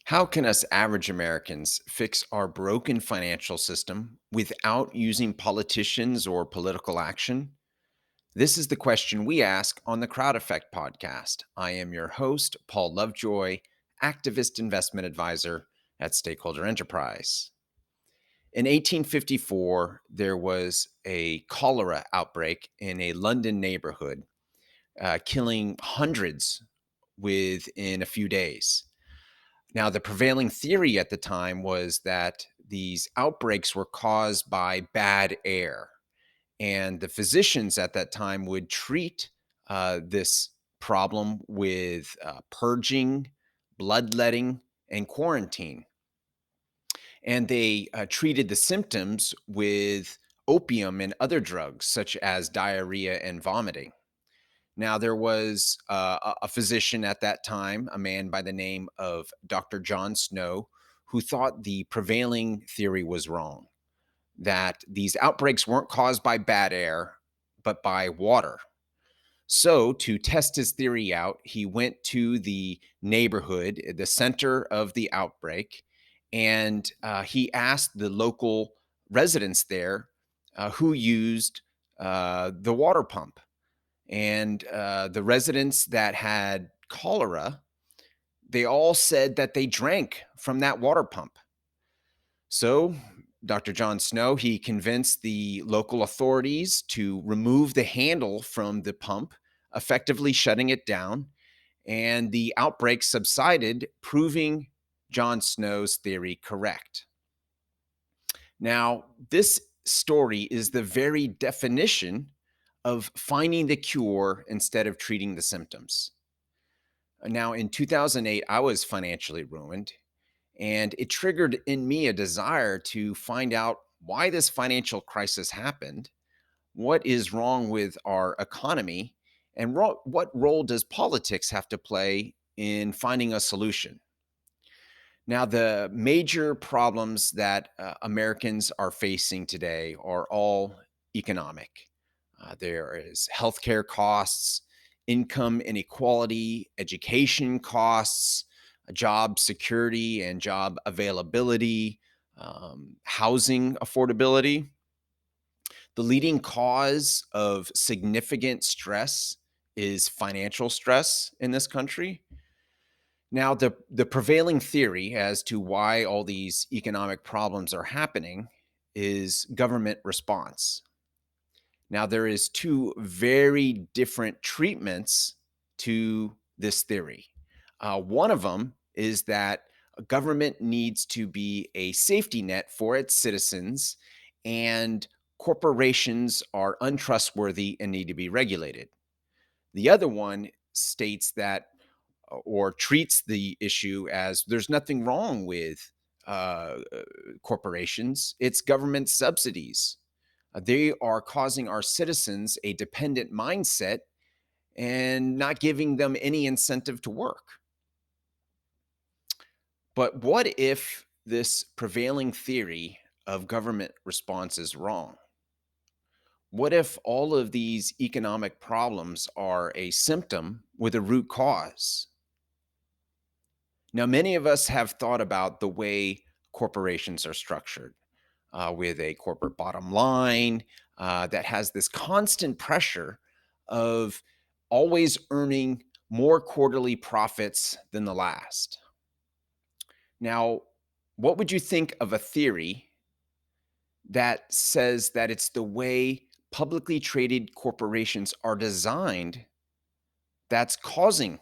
How can us average Americans fix our broken financial system without using politicians or political action? This is the question we ask on the Crowd Effect podcast. I am your host, Paul Lovejoy, activist investment advisor at Stakeholder Enterprise. In 1854, there was a cholera outbreak in a London neighborhood, killing hundreds within a few days. Now, the prevailing theory at the time was that these outbreaks were caused by bad air. And the physicians at that time would treat this problem with purging, bloodletting, and quarantine. And they treated the symptoms with opium and other drugs, such as diarrhea and vomiting. Now, there was a physician at that time, a man by the name of Dr. John Snow, who thought the prevailing theory was wrong, that these outbreaks weren't caused by bad air, but by water. So, to test his theory out, he went to the neighborhood, the center of the outbreak, and he asked the local residents there who used the water pump. And the residents that had cholera, they all said that they drank from that water pump. So Dr. John Snow, he convinced the local authorities to remove the handle from the pump, effectively shutting it down. And the outbreak subsided, proving John Snow's theory correct. Now, this story is the very definition of finding the cure instead of treating the symptoms. Now, in 2008, I was financially ruined, and it triggered in me a desire to find out why this financial crisis happened, what is wrong with our economy, and what role does politics have to play in finding a solution. Now, the major problems that Americans are facing today are all economic. There is healthcare costs, income inequality, education costs, job security and job availability, housing affordability. The leading cause of significant stress is financial stress in this country. Now, the prevailing theory as to why all these economic problems are happening is government response. Now, there is two very different treatments to this theory. One of them is that a government needs to be a safety net for its citizens, and corporations are untrustworthy and need to be regulated. The other one states that or treats the issue as there's nothing wrong with corporations, it's government subsidies. They are causing our citizens a dependent mindset and not giving them any incentive to work. But what if this prevailing theory of government response is wrong? What if all of these economic problems are a symptom with a root cause? Now, many of us have thought about the way corporations are structured with a corporate bottom line that has this constant pressure of always earning more quarterly profits than the last. Now, what would you think of a theory that says that it's the way publicly traded corporations are designed that's causing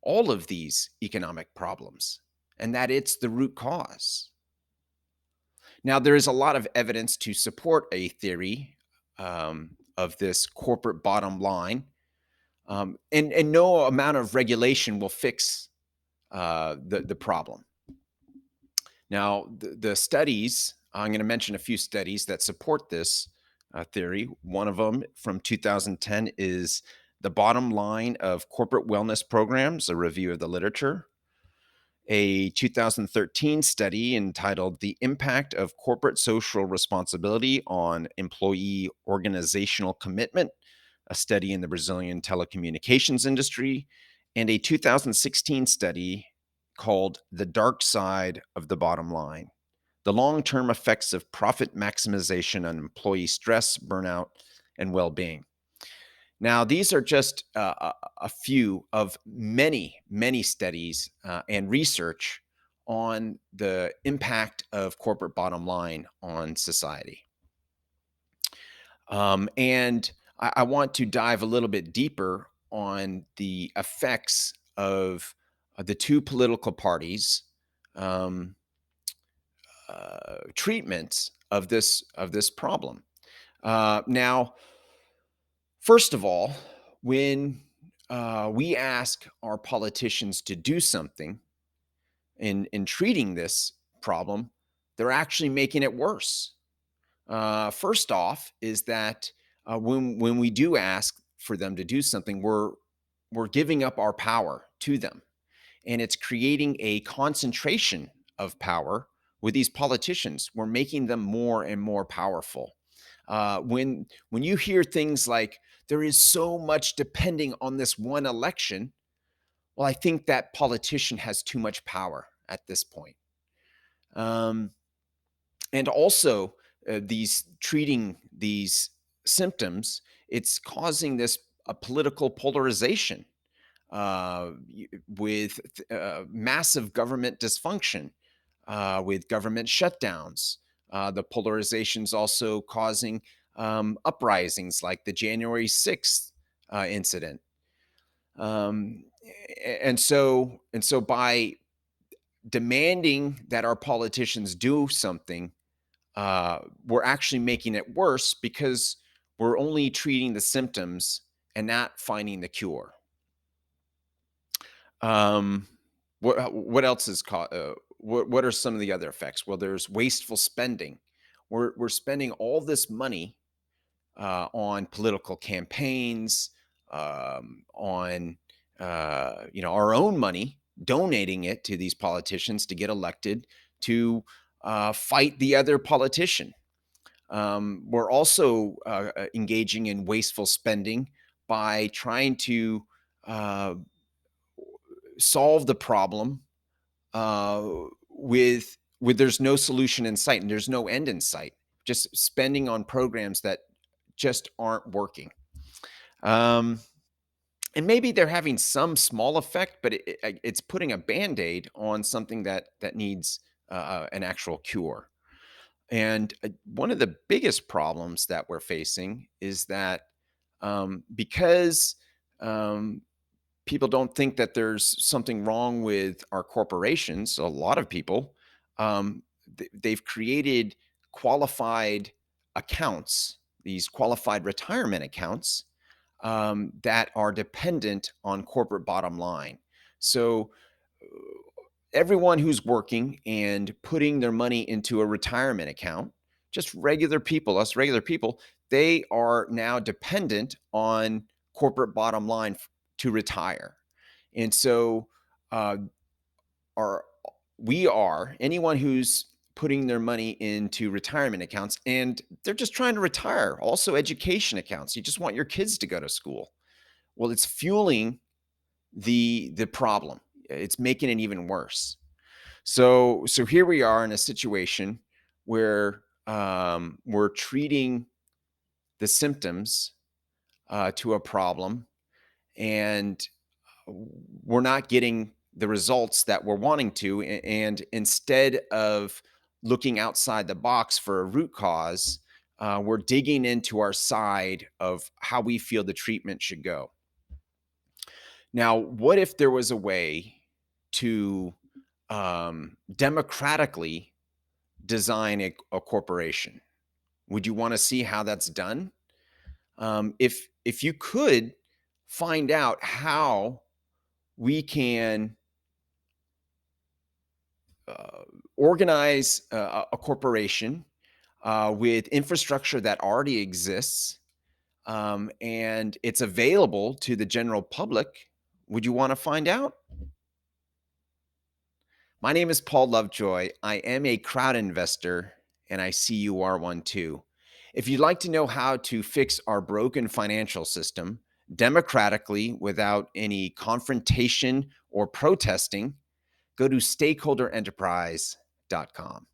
all of these economic problems and that it's the root cause? Now, there is a lot of evidence to support a theory of this corporate bottom line, and no amount of regulation will fix the problem. Now, the studies, I'm going to mention a few studies that support this theory. One of them from 2010 is The Bottom Line of Corporate Wellness Programs, a review of the literature. A 2013 study entitled The Impact of Corporate Social Responsibility on Employee Organizational Commitment, a study in the Brazilian telecommunications industry, and a 2016 study called The Dark Side of the Bottom Line: The Long-Term Effects of Profit Maximization on Employee Stress, Burnout, and Well-Being. Now, these are just a few of many, many studies and research on the impact of corporate bottom line on society. And I want to dive a little bit deeper on the effects of the two political parties' um, treatments of this problem. Now, first of all, when we ask our politicians to do something in treating this problem, they're actually making it worse. First off, is that when we do ask for them to do something, we're giving up our power to them, and it's creating a concentration of power with these politicians. We're making them more and more powerful. When you hear things like there is so much depending on this one election, well, I think that politician has too much power at this point. Um, and also, these treating these symptoms, it's causing this political polarization with massive government dysfunction, with government shutdowns. The polarization's also causing uprisings like the January 6th incident. Um, and so by demanding that our politicians do something, we're actually making it worse because we're only treating the symptoms and not finding the cure. Um, what else is what are some of the other effects? Well, there's wasteful spending. We're spending all this money on political campaigns, on our own money, donating it to these politicians to get elected to fight the other politician. We're also engaging in wasteful spending by trying to uh, solve the problem uh, with there's no solution in sight and there's no end in sight. Just spending on programs that just aren't working. Um, and maybe they're having some small effect, but it's putting a band-aid on something that needs an actual cure. And one of the biggest problems that we're facing is that because um, people don't think that there's something wrong with our corporations, a lot of people, um, they've created qualified accounts, these qualified retirement accounts that are dependent on corporate bottom line. So everyone who's working and putting their money into a retirement account, just regular people, us regular people, they are now dependent on corporate bottom line to retire. And so, uh, our we are anyone who's putting their money into retirement accounts and they're just trying to retire. Also, education accounts. You just want your kids to go to school. Well, it's fueling the problem. It's making it even worse. So here we are in a situation where we're treating the symptoms to a problem, and we're not getting the results that we're wanting to. And instead of looking outside the box for a root cause, we're digging into our side of how we feel the treatment should go. Now, what if there was a way to democratically design a corporation? Would you want to see how that's done? If you could find out how we can uh, organize a corporation with infrastructure that already exists, and it's available to the general public, would you want to find out? My name is Paul Lovejoy. I am a crowd investor, and I see you are one too. If you'd like to know how to fix our broken financial system democratically without any confrontation or protesting, go to stakeholderenterprise.com.